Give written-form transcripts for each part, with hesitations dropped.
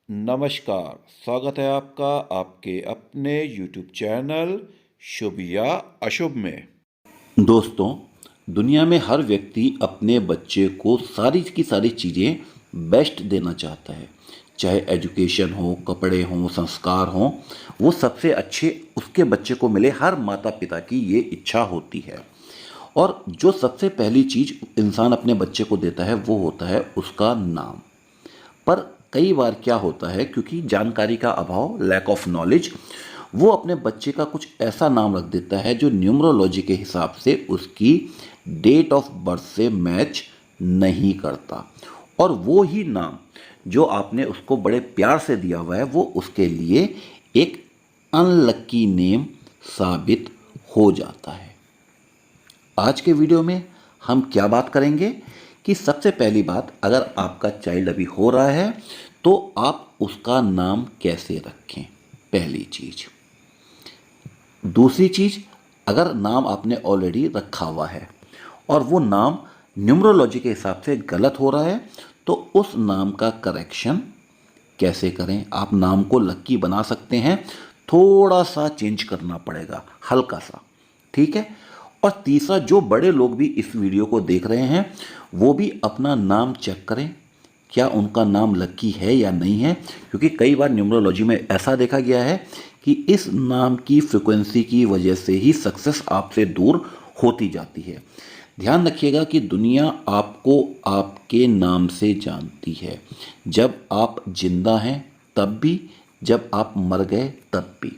नमस्कार, स्वागत है आपका आपके अपने YouTube चैनल शुभ या अशुभ में। दोस्तों, दुनिया में हर व्यक्ति अपने बच्चे को सारी की सारी चीज़ें बेस्ट देना चाहता है। चाहे एजुकेशन हो, कपड़े हों, संस्कार हों, वो सबसे अच्छे उसके बच्चे को मिले, हर माता पिता की ये इच्छा होती है। और जो सबसे पहली चीज़ इंसान अपने बच्चे को देता है वो होता है उसका नाम। पर कई बार क्या होता है, क्योंकि जानकारी का अभाव, लैक ऑफ नॉलेज, वो अपने बच्चे का कुछ ऐसा नाम रख देता है जो न्यूमरोलॉजी के हिसाब से उसकी डेट ऑफ बर्थ से मैच नहीं करता। और वो ही नाम जो आपने उसको बड़े प्यार से दिया हुआ है वो उसके लिए एक अनलक्की नेम साबित हो जाता है। आज के वीडियो में हम क्या बात करेंगे कि सबसे पहली बात, अगर आपका चाइल्ड अभी हो रहा है तो आप उसका नाम कैसे रखें, पहली चीज़। दूसरी चीज़, अगर नाम आपने ऑलरेडी रखा हुआ है और वो नाम न्यूमरोलॉजी के हिसाब से गलत हो रहा है तो उस नाम का करेक्शन कैसे करें। आप नाम को लक्की बना सकते हैं, थोड़ा सा चेंज करना पड़ेगा, हल्का सा, ठीक है। और तीसरा, जो बड़े लोग भी इस वीडियो को देख रहे हैं वो भी अपना नाम चेक करें, क्या उनका नाम लक्की है या नहीं है। क्योंकि कई बार न्यूमरोलॉजी में ऐसा देखा गया है कि इस नाम की फ्रिक्वेंसी की वजह से ही सक्सेस आपसे दूर होती जाती है। ध्यान रखिएगा कि दुनिया आपको आपके नाम से जानती है, जब आप जिंदा हैं तब भी, जब आप मर गए तब भी।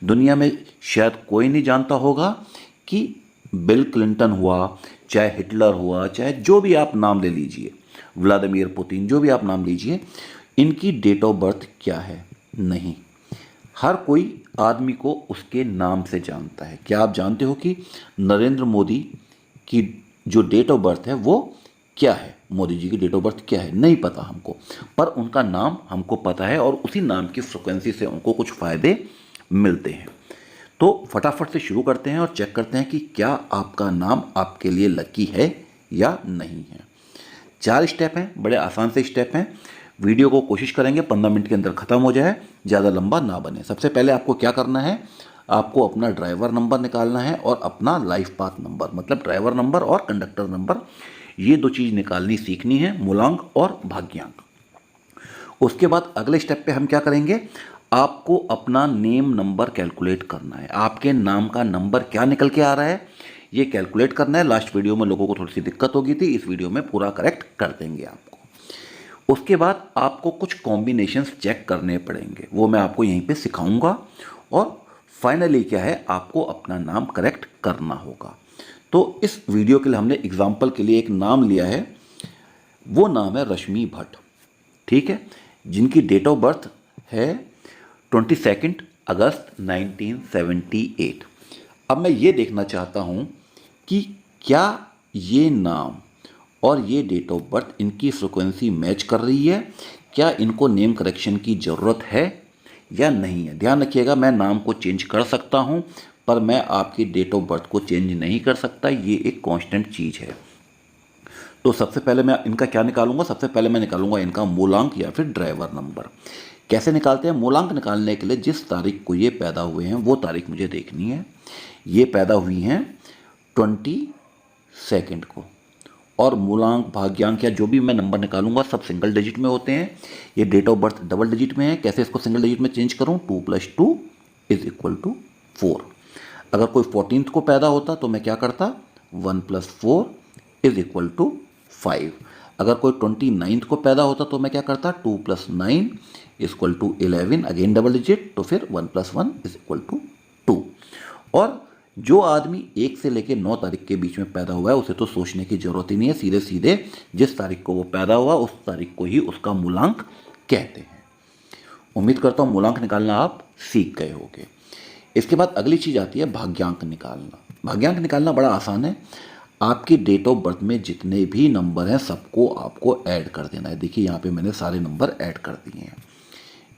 दुनिया में शायद कोई नहीं जानता होगा कि बिल क्लिंटन हुआ, चाहे हिटलर हुआ, चाहे जो भी आप नाम ले लीजिए, व्लादिमीर पुतिन, जो भी आप नाम लीजिए, इनकी डेट ऑफ बर्थ क्या है, नहीं। हर कोई आदमी को उसके नाम से जानता है। क्या आप जानते हो कि नरेंद्र मोदी की जो डेट ऑफ बर्थ है वो क्या है? मोदी जी की डेट ऑफ बर्थ क्या है नहीं पता हमको, पर उनका नाम हमको पता है और उसी नाम की फ्रिक्वेंसी से उनको कुछ फ़ायदे मिलते हैं। तो फटाफट से शुरू करते हैं और चेक करते हैं कि क्या आपका नाम आपके लिए लकी है या नहीं है। 4 स्टेप हैं, बड़े आसान से स्टेप हैं। वीडियो को कोशिश करेंगे 15 मिनट के अंदर ख़त्म हो जाए, ज़्यादा लंबा ना बने। सबसे पहले आपको क्या करना है, आपको अपना ड्राइवर नंबर निकालना है और अपना लाइफ पाथ नंबर, मतलब ड्राइवर नंबर और कंडक्टर नंबर, ये 2 चीज़ निकालनी सीखनी है, मूलांक और भाग्यांक। उसके बाद अगले स्टेप पे हम क्या करेंगे, आपको अपना नेम नंबर कैलकुलेट करना है। आपके नाम का नंबर क्या निकल के आ रहा है ये कैलकुलेट करना है। लास्ट वीडियो में लोगों को थोड़ी सी दिक्कत होगी थी, इस वीडियो में पूरा करेक्ट कर देंगे आपको। उसके बाद आपको कुछ कॉम्बिनेशंस चेक करने पड़ेंगे, वो मैं आपको यहीं पे सिखाऊंगा। और फाइनली क्या है, आपको अपना नाम करेक्ट करना होगा। तो इस वीडियो के लिए हमने एग्जाम्पल के लिए एक नाम लिया है, वो नाम है रश्मि भट्ट, ठीक है, जिनकी डेट ऑफ बर्थ है 22 अगस्त 1978। अब मैं ये देखना चाहता हूँ कि क्या ये नाम और ये डेट ऑफ बर्थ, इनकी फ्रिक्वेंसी मैच कर रही है, क्या इनको नेम करेक्शन की ज़रूरत है या नहीं है। ध्यान रखिएगा, मैं नाम को चेंज कर सकता हूँ पर मैं आपकी डेट ऑफ बर्थ को चेंज नहीं कर सकता, ये एक कांस्टेंट चीज़ है। तो सबसे पहले मैं इनका क्या निकालूंगा, सबसे पहले मैं निकालूंगा इनका मूलांक या फिर ड्राइवर नंबर। कैसे निकालते हैं? मूलांक निकालने के लिए जिस तारीख को ये पैदा हुए हैं वो तारीख मुझे देखनी है। ये पैदा हुई हैं 22 को, और मूलांक, भाग्यांक या जो भी मैं नंबर निकालूंगा सब सिंगल डिजिट में होते हैं। ये date of birth double digit में है, कैसे इसको सिंगल डिजिट में चेंज करूं? 2 + 2 = 4। अगर कोई 14 को पैदा होता तो मैं क्या करता? 1 + 4 = 5। अगर कोई 29 को पैदा होता तो मैं क्या करता? 2 + 9 = 11, अगेन डबल डिजिट, तो फिर 1 + 1 = 2। और जो आदमी 1 से लेकर 9 तारीख के बीच में पैदा हुआ है उसे तो सोचने की जरूरत ही नहीं है, सीधे सीधे जिस तारीख को वो पैदा हुआ उस तारीख को ही उसका मूलांक कहते हैं। उम्मीद करता हूँ मूलांक निकालना आप सीख गए होंगे। इसके बाद अगली चीज़ आती है भाग्यांक निकालना। भाग्यांक निकालना बड़ा आसान है। आपकी डेट ऑफ बर्थ में जितने भी नंबर हैं सबको आपको ऐड कर देना है। देखिए यहाँ पे मैंने सारे नंबर ऐड कर दिए हैं,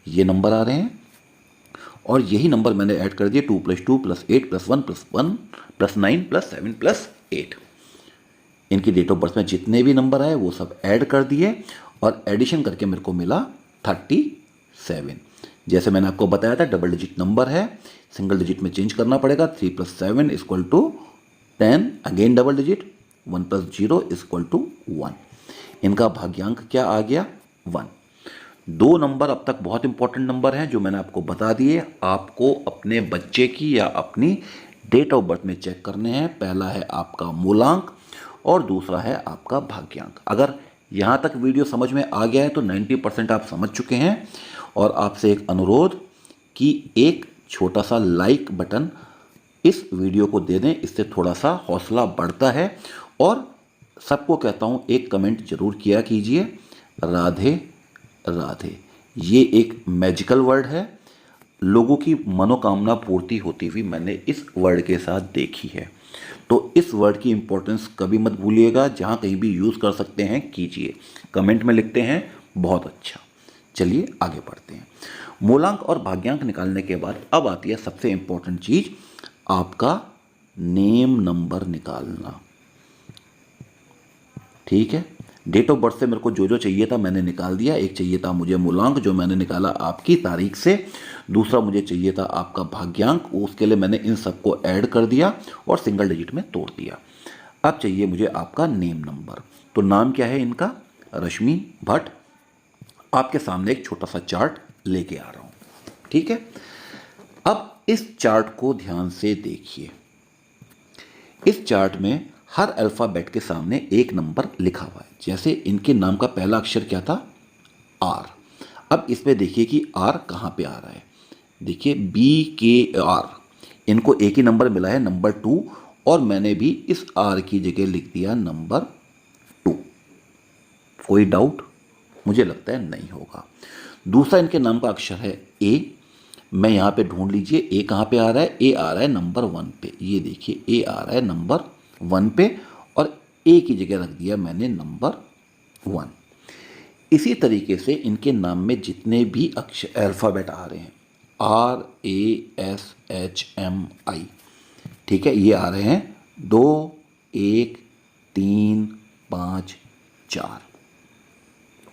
ये नंबर आ रहे हैं और यही नंबर मैंने ऐड कर दिए, 2 + 2 + 8 + 1 + 1 + 9 + 7 + 8। इनकी डेट ऑफ बर्थ में जितने भी नंबर आए वो सब ऐड कर दिए और एडिशन करके मेरे को मिला 36। 7। जैसे मैंने आपको बताया था डबल डिजिट नंबर है, सिंगल डिजिट में चेंज करना पड़ेगा। 3 + 7 = 10, अगेन डबल डिजिट। 1 + 0 = 1। इनका भाग्यांक क्या आ गया? 1। दो नंबर अब तक बहुत इंपॉर्टेंट नंबर हैं जो मैंने आपको बता दिए। आपको अपने बच्चे की या अपनी डेट ऑफ बर्थ में चेक करने हैं। पहला है आपका मूलांक और दूसरा है आपका भाग्यांक। अगर यहाँ तक वीडियो समझ में आ गया है तो 90% आप समझ चुके हैं। और आपसे एक अनुरोध कि एक छोटा सा लाइक बटन इस वीडियो को दे दें, इससे थोड़ा सा हौसला बढ़ता है। और सबको कहता हूँ एक कमेंट जरूर किया कीजिए, राधे राधे। ये एक मैजिकल वर्ड है, लोगों की मनोकामना पूर्ति होती हुई मैंने इस वर्ड के साथ देखी है। तो इस वर्ड की इंपॉर्टेंस कभी मत भूलिएगा, जहाँ कहीं भी यूज़ कर सकते हैं कीजिए। कमेंट में लिखते हैं बहुत अच्छा। चलिए आगे बढ़ते हैं। मूलांक और भाग्यांक निकालने के बाद अब आती है सबसे इंपॉर्टेंट चीज़, आपका नेम नंबर निकालना। ठीक है, डेट ऑफ बर्थ से मेरे को जो जो चाहिए था मैंने निकाल दिया। एक चाहिए था मुझे मूलांक जो मैंने निकाला आपकी तारीख से, दूसरा मुझे चाहिए था आपका भाग्यांक, उसके लिए मैंने इन सबको ऐड कर दिया और सिंगल डिजिट में तोड़ दिया। अब चाहिए मुझे आपका नेम नंबर। तो नाम क्या है इनका? रश्मि भट्ट। आपके सामने एक छोटा सा चार्ट लेके आ रहा हूँ। ठीक है, अब इस चार्ट को ध्यान से देखिए। इस चार्ट में हर अल्फ़ाबेट के सामने एक नंबर लिखा हुआ है। जैसे इनके नाम का पहला अक्षर क्या था? आर। अब इसमें देखिए कि आर कहाँ पे आ रहा है। देखिए BKR, इनको एक ही नंबर मिला है, नंबर 2। और मैंने भी इस आर की जगह लिख दिया नंबर 2। कोई डाउट? मुझे लगता है नहीं होगा। दूसरा इनके नाम का अक्षर है ए। मैं यहाँ पे ढूंढ लीजिए ए कहाँ पे आ रहा है। ए आ रहा है नंबर 1 पे। ये देखिए ए आ रहा है नंबर 1 पे और ए की जगह रख दिया मैंने नंबर 1। इसी तरीके से इनके नाम में जितने भी अक्षर अल्फ़ाबेट आ रहे हैं, RASHMI, ठीक है, ये आ रहे हैं 2, 1, 3, 5, 4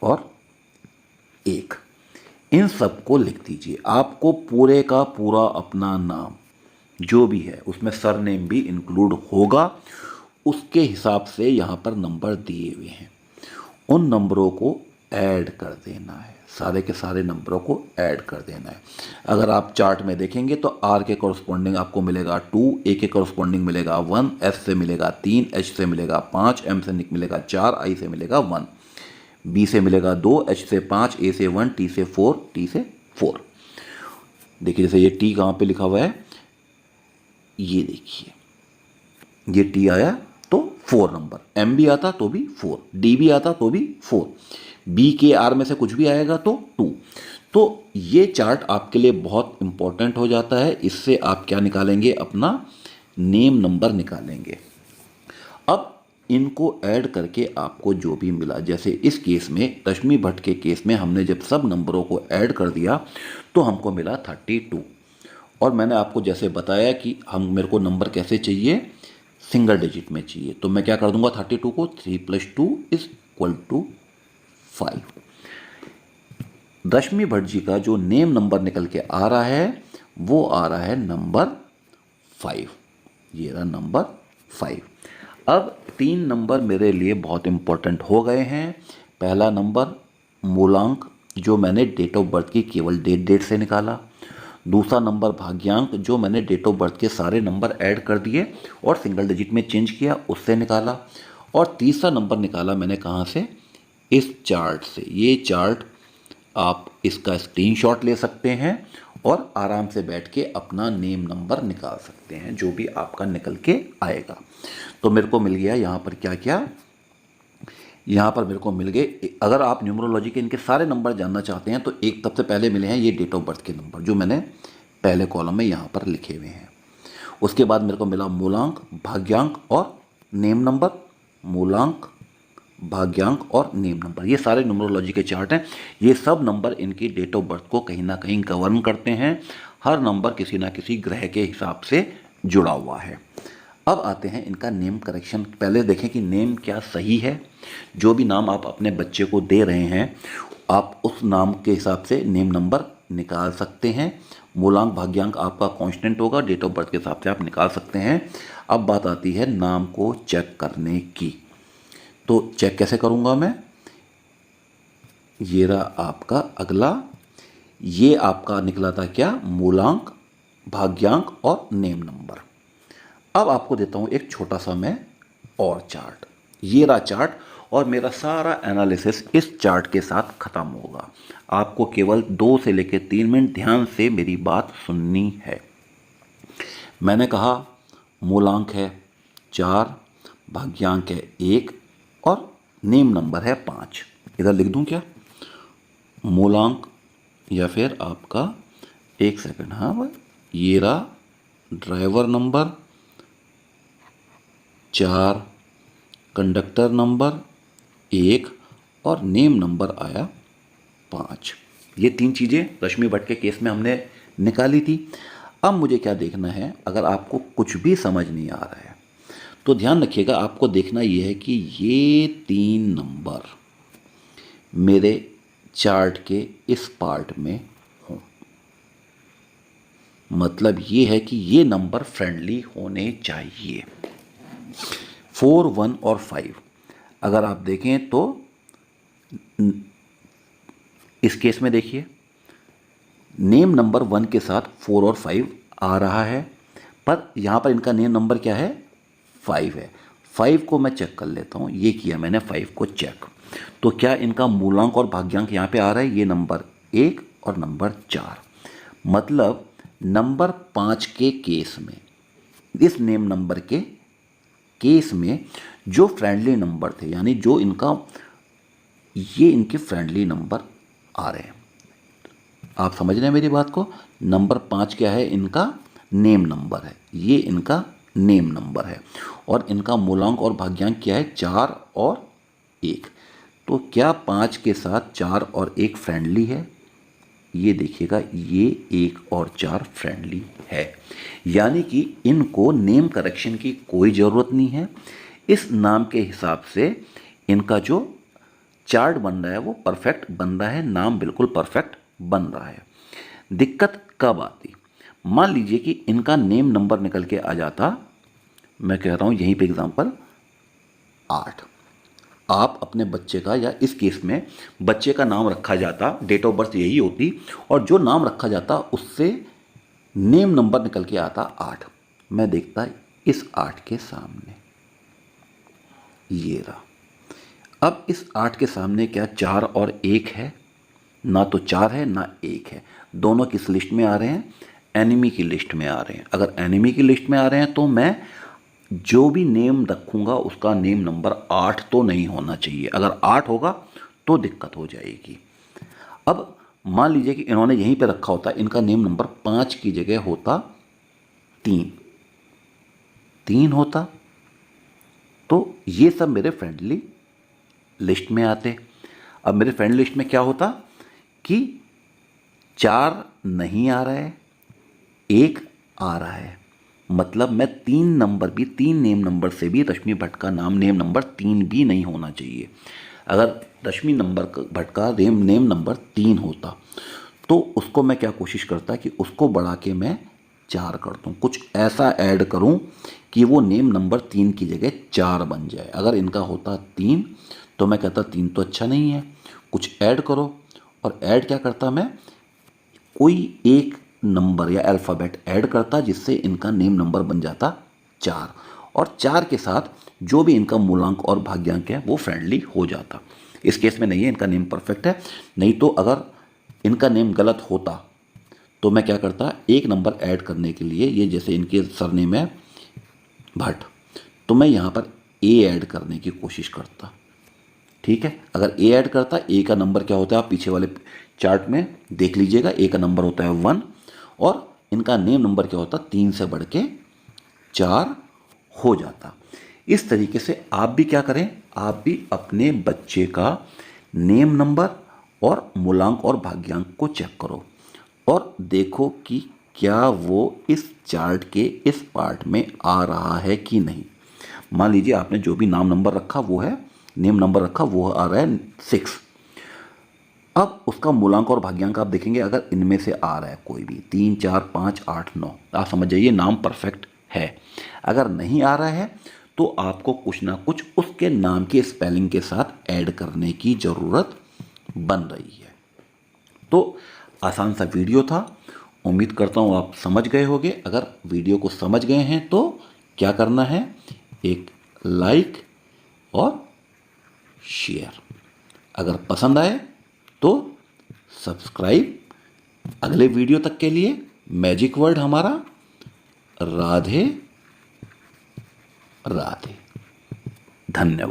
और 1। इन सबको लिख दीजिए। आपको पूरे का पूरा अपना नाम जो भी है उसमें सरनेम भी इंक्लूड होगा, उसके हिसाब से यहाँ पर नंबर दिए हुए हैं। उन नंबरों को ऐड कर देना है, सारे के सारे नंबरों को ऐड कर देना है। अगर आप चार्ट में देखेंगे तो आर के कॉरस्पॉन्डिंग आपको मिलेगा 2, ए के कॉरस्पॉन्डिंग मिलेगा 1, एस से मिलेगा 3, एच से मिलेगा 5, एम से मिलेगा 4, आई से मिलेगा 1, बी से मिलेगा 2, एच से 5, ए से 1, टी से 4, टी से 4। देखिए जैसे ये टी कहाँ पे लिखा हुआ है, ये देखिए ये टी आया तो 4 नंबर, एम भी आता तो भी 4, डी भी आता तो भी 4, बी के आर में से कुछ भी आएगा तो 2। तो ये चार्ट आपके लिए बहुत इंपॉर्टेंट हो जाता है। इससे आप क्या निकालेंगे? अपना नेम नंबर निकालेंगे। अब इनको ऐड करके आपको जो भी मिला, जैसे इस केस में रश्मि भट्ट के केस में हमने जब सब नंबरों को ऐड कर दिया तो हमको मिला 32। और मैंने आपको जैसे बताया कि मेरे को नंबर कैसे चाहिए, सिंगल डिजिट में चाहिए। तो मैं क्या कर दूंगा, 32 को 3 + 2 = 5। रश्मि भट्ट जी का जो नेम नंबर निकल के आ रहा है वो आ रहा है नंबर 5। ये रहा नंबर 5। अब 3 नंबर मेरे लिए बहुत इंपॉर्टेंट हो गए हैं। पहला नंबर मूलांक जो मैंने डेट ऑफ बर्थ की केवल डेट से निकाला। दूसरा नंबर भाग्यांक जो मैंने डेट ऑफ बर्थ के सारे नंबर ऐड कर दिए और सिंगल डिजिट में चेंज किया, उससे निकाला। और तीसरा नंबर निकाला मैंने कहाँ से? इस चार्ट से। ये चार्ट आप इसका स्क्रीनशॉट ले सकते हैं और आराम से बैठ के अपना नेम नंबर निकाल सकते हैं, जो भी आपका निकल के आएगा। तो मेरे को मिल गया यहाँ पर क्या क्या, यहाँ पर मेरे को मिल गए। अगर आप न्यूमरोलॉजी के इनके सारे नंबर जानना चाहते हैं तो एक सबसे पहले मिले हैं ये डेट ऑफ बर्थ के नंबर जो मैंने पहले कॉलम में यहाँ पर लिखे हुए हैं। उसके बाद मेरे को मिला मूलांक, भाग्यांक और नेम नंबर। मूलांक, भाग्यांक और नेम नंबर, ये सारे न्यूमरोलॉजी के चार्ट हैं। ये सब नंबर इनकी डेट ऑफ बर्थ को कहीं ना कहीं गवर्न करते हैं। हर नंबर किसी ना किसी ग्रह के हिसाब से जुड़ा हुआ है। अब आते हैं इनका नेम करेक्शन। पहले देखें कि नेम क्या सही है। जो भी नाम आप अपने बच्चे को दे रहे हैं आप उस नाम के हिसाब से नेम नंबर निकाल सकते हैं। मूलांक भाग्यांक आपका कांस्टेंट होगा, डेट ऑफ बर्थ के हिसाब से आप निकाल सकते हैं। अब बात आती है नाम को चेक करने की। तो चेक कैसे करूँगा मैं? ये रहा आपका अगला, ये आपका निकला था क्या? मूलांक, भाग्यांक और नेम नंबर। अब आपको देता हूँ एक छोटा सा मैं और चार्ट। ये रहा चार्ट और मेरा सारा एनालिसिस इस चार्ट के साथ ख़त्म होगा। आपको केवल 2 से लेकर 3 मिनट ध्यान से मेरी बात सुननी है। मैंने कहा मूलांक है 4, भाग्यांक है 1 और नेम नंबर है 5। इधर लिख दूं क्या? मूलांक या फिर आपका, एक सेकंड, हाँ भाई, ये रहा ड्राइवर नंबर 4, कंडक्टर नंबर 1 और नेम नंबर आया 5। ये 3 चीज़ें रश्मि भट्ट के केस में हमने निकाली थी। अब मुझे क्या देखना है? अगर आपको कुछ भी समझ नहीं आ रहा है तो ध्यान रखिएगा, आपको देखना ये है कि ये 3 नंबर मेरे चार्ट के इस पार्ट में हों। मतलब ये है कि ये नंबर फ्रेंडली होने चाहिए। 4, 1 और 5 अगर आप देखें तो इस केस में देखिए नेम नंबर 1 के साथ 4 और 5 आ रहा है, पर यहाँ पर इनका नेम नंबर क्या है? 5 है। 5 को मैं चेक कर लेता हूँ। ये किया मैंने 5 को चेक, तो क्या इनका मूलांक और भाग्यांक यहाँ पे आ रहा है? ये नंबर 1 और नंबर 4। मतलब नंबर 5 के केस में, इस नेम नंबर के केस में जो फ्रेंडली नंबर थे, यानी जो इनका, ये इनके फ्रेंडली नंबर आ रहे हैं। आप समझ रहे हैं मेरी बात को? नंबर 5 क्या है? इनका नेम नंबर है। ये इनका नेम नंबर है और इनका मूलांक और भाग्यांक क्या है? 4 और 1। तो क्या 5 के साथ 4 और 1 फ्रेंडली है? ये देखिएगा, ये 1 और 4 फ्रेंडली है, यानी कि इनको नेम करेक्शन की कोई ज़रूरत नहीं है। इस नाम के हिसाब से इनका जो चार्ट बन रहा है वो परफेक्ट बन रहा है, नाम बिल्कुल परफेक्ट बन रहा है। दिक्कत कब आती? मान लीजिए कि इनका नेम नंबर निकल के आ जाता, मैं कह रहा हूँ यहीं पे एग्जांपल 8। आप अपने बच्चे का, या इस केस में बच्चे का नाम रखा जाता, डेट ऑफ बर्थ यही होती, और जो नाम रखा जाता उससे नेम नंबर निकल के आता 8। मैं देखता इस 8 के सामने, ये रहा। अब इस 8 के सामने क्या 4 और 1 है? ना तो 4 है ना 1 है। दोनों किस लिस्ट में आ रहे हैं? एनिमी की लिस्ट में आ रहे हैं। अगर एनिमी की लिस्ट में आ रहे हैं तो मैं जो भी नेम रखूँगा उसका नेम नंबर 8 तो नहीं होना चाहिए। अगर 8 होगा तो दिक्कत हो जाएगी। अब मान लीजिए कि इन्होंने यहीं पे रखा होता, इनका नेम नंबर 5 की जगह होता 3 होता, तो ये सब मेरे फ्रेंडली लिस्ट में आते। अब मेरे फ्रेंड लिस्ट में क्या होता कि 4 नहीं आ रहा है, 1 आ रहा है। मतलब मैं 3 नंबर भी, 3 नेम नंबर से भी रश्मि भट्ट का नाम नेम नंबर 3 भी नहीं होना चाहिए। अगर रश्मि भट्ट का नेम नंबर 3 होता तो उसको मैं क्या कोशिश करता कि उसको बढ़ा के मैं 4 कर दूँ, कुछ ऐसा ऐड करूँ कि वो नेम नंबर 3 की जगह 4 बन जाए। अगर इनका होता 3 तो मैं कहता 3 तो अच्छा नहीं है, कुछ ऐड करो। और ऐड क्या करता मैं? कोई एक नंबर या अल्फ़ाबेट ऐड करता जिससे इनका नेम नंबर बन जाता 4, और 4 के साथ जो भी इनका मूलांक और भाग्यांक है वो फ्रेंडली हो जाता। इस केस में नहीं है, इनका नेम परफेक्ट है। नहीं तो अगर इनका नेम गलत होता तो मैं क्या करता, एक नंबर ऐड करने के लिए, ये जैसे इनके सरनेम है भट्ट, तो मैं यहाँ पर ए ऐड करने की कोशिश करता। ठीक है, अगर ए ऐड करता, ए का नंबर क्या होता है आप पीछे वाले चार्ट में देख लीजिएगा, ए का नंबर होता है 1 और इनका नेम नंबर क्या होता, 3 से बढ़ के 4 हो जाता। इस तरीके से आप भी क्या करें, आप भी अपने बच्चे का नेम नंबर और मूलांक और भाग्यांक को चेक करो और देखो कि क्या वो इस चार्ट के इस पार्ट में आ रहा है कि नहीं। मान लीजिए आपने जो भी नाम नंबर रखा वो है, नेम नंबर रखा वो आ रहा है 6। अब उसका मूलांक और भाग्यांक आप देखेंगे, अगर इनमें से आ रहा है कोई भी 3 4 5 8 9, आप समझ जाइए नाम परफेक्ट है। अगर नहीं आ रहा है तो आपको कुछ ना कुछ उसके नाम के स्पेलिंग के साथ ऐड करने की ज़रूरत बन रही है। तो आसान सा वीडियो था, उम्मीद करता हूँ आप समझ गए होंगे। अगर वीडियो को समझ गए हैं तो क्या करना है, एक लाइक और शेयर। अगर पसंद आए तो सब्सक्राइब। अगले वीडियो तक के लिए मैजिक वर्ड हमारा राधे राधे। धन्यवाद।